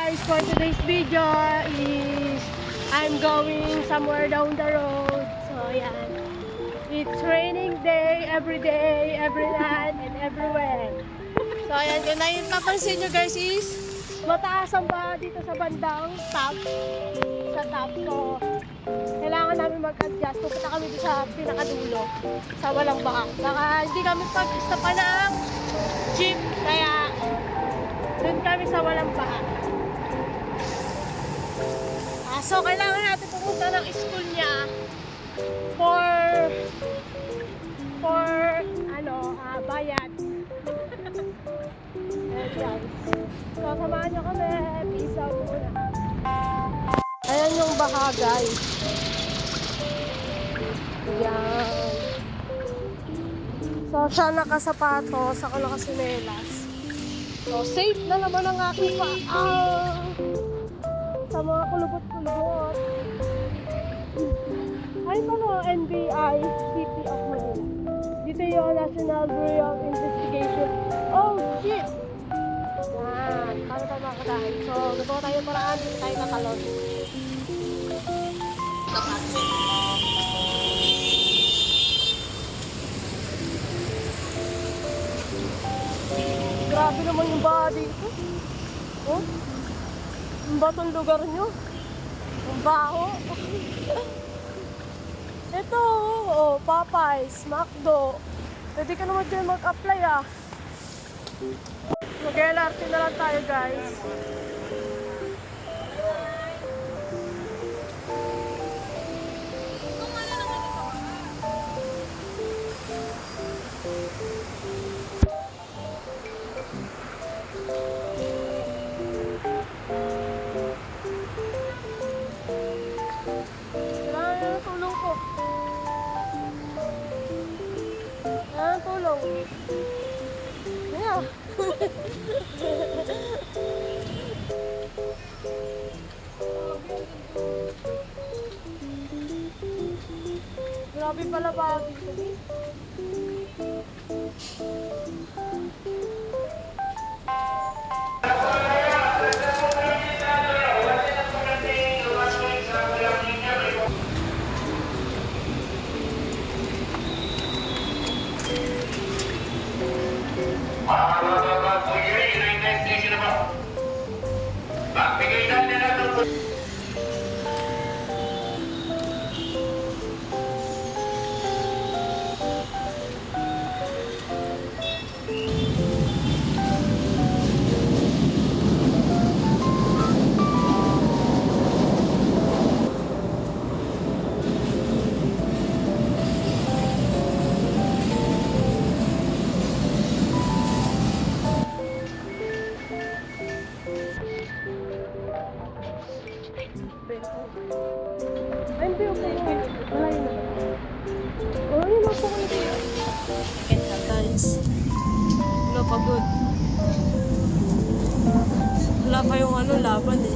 guys, for today's video is I'm going somewhere down the road. So ayan, it's raining day, every night, and everywhere. So ayan, kung napapansin nyo guys is mataas ang baha dito sa bandang top. Sa top. So kailangan namin mag-adjust. Pupunta kami dito sa pinakadulo sa walang baha. Baka hindi kami pag-stop ng jeep, kaya doon kami sa walang baha. So kailangan natin pumunta ng school niya for bayad. Ayan guys. So samahan nyo kami. Peace out muna. Ayan yung baha guys. Ayan. So siya nakasapatos, ako nakasinelas. So safe na naman ang aking paa. Sa mga kulubot-kulubot. Ay NBI, City of Manila. Dito yung National Bureau of Investigation. Oh, shit! Yan, paano tayo makakadahin? So, nagawa tayo paraan, hindi tayo nakalon. Grabe naman yung body. Oh? Ang batong lugar nyo. Ang baho. Ito, oh, Popeyes, McDo. Pwede ka naman dyan mag-apply ah. Mag-LRT na lang tayo guys. Yeah. Grabe pala ba dito? Pagod. Wala pa yung laban eh.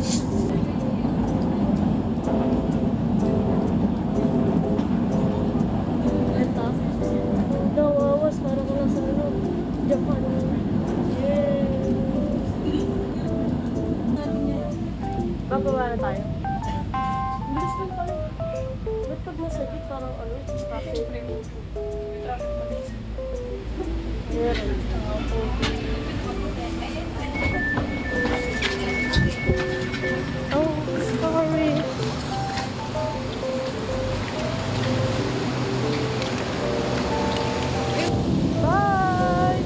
Ito. Nawawas para ko lang sa Japan. Yes. Bababa na tayo. Bilis lang tayo. Ba't pag nasa jeep parang traffic? Meron. Oh, sorry. Bye.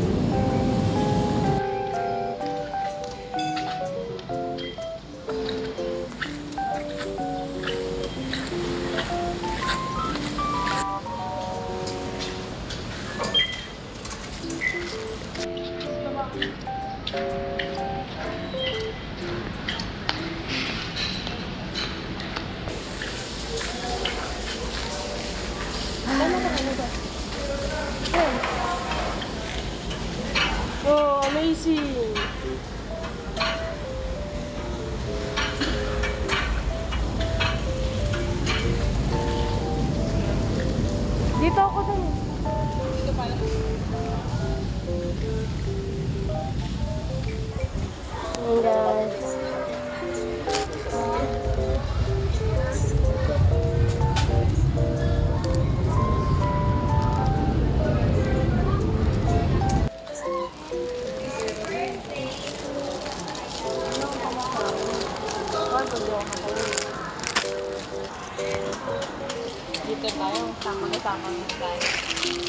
Dito tayo, sama-sama tayo.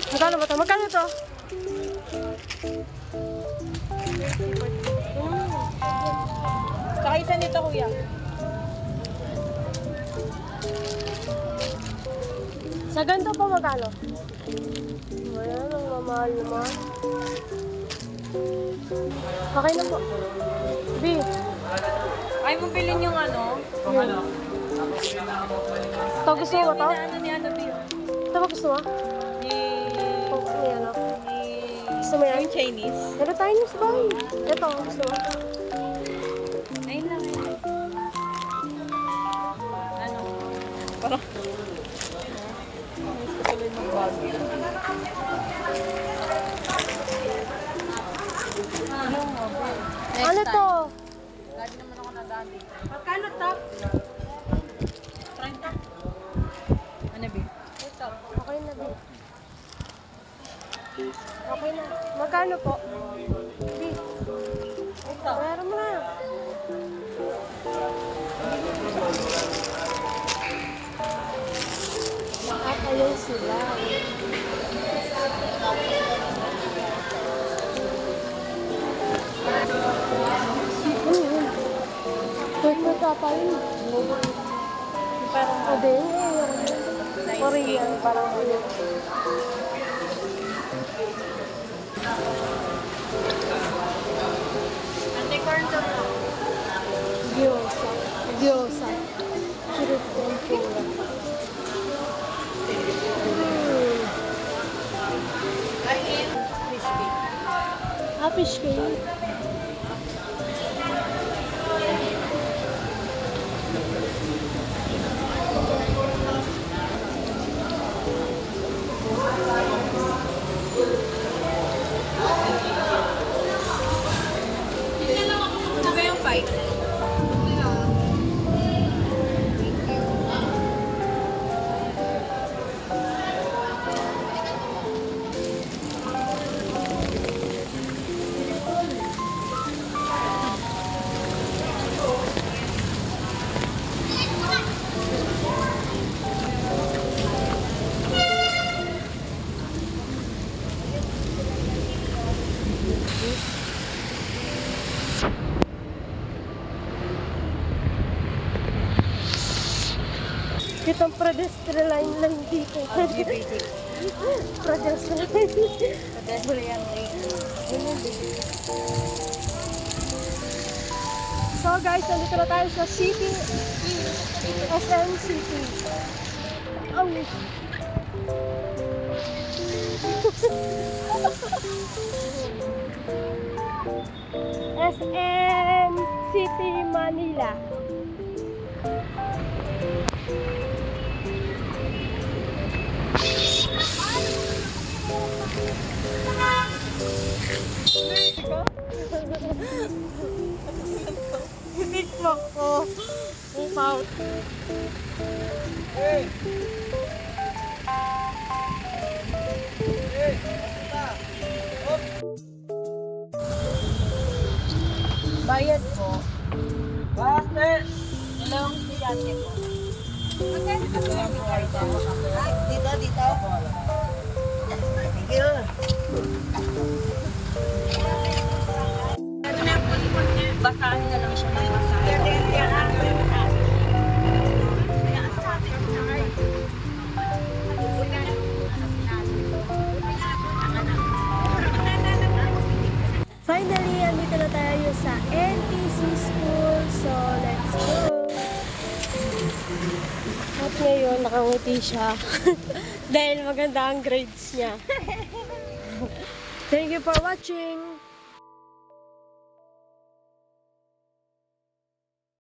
Magkano ba ito? Magkano ito? Saka isa nito, kuya. Sa ganito pa magkano? Ayan, ang mamahal naman. Okay na po. B. Ay, mo bilhin yung ano? Yun. Ito gusto mo ba ito? Ano ni ano, Bill? Ito ba gusto mo? Ni... Ni ano? Ni... Gusto mo yan? Yung Chinese. Pero tayo nyo sa bahay. Ito, gusto mo? Ayun lang. Ano? Parang... Gusto ko lang ng bagay. Ano to? Lagi naman ako nadaan dito. Magkano to? 30. Ano, Bill? Ito. Okay na, B. Okay na. Magkano po? B. Ito. Meron mo na. Nakakayaw sila. Wait mo tapayin. Parang... O din, Korean, parang ano. Anti-corn to na. Gyoza. Gyoza. Shrimp tempura. Fish cake. Ano ba yung fight? Kitang pedestrian line dito. Pedestrian line. Pedestrian lane. So guys, nandito na tayo sa City. SM City. Oh. SM City, Manila. Tiktok ko. Upaw. Bayad po. Master! Dalawang estudyante po. Dito lang po kayo. Dito, dito. Thank you. Basahin na lang siya ng basahin. Finally, andito na tayo sa NTC School. So, let's go! At ngayon, nakangiti siya. Dahil maganda ang grades niya. Thank you for watching!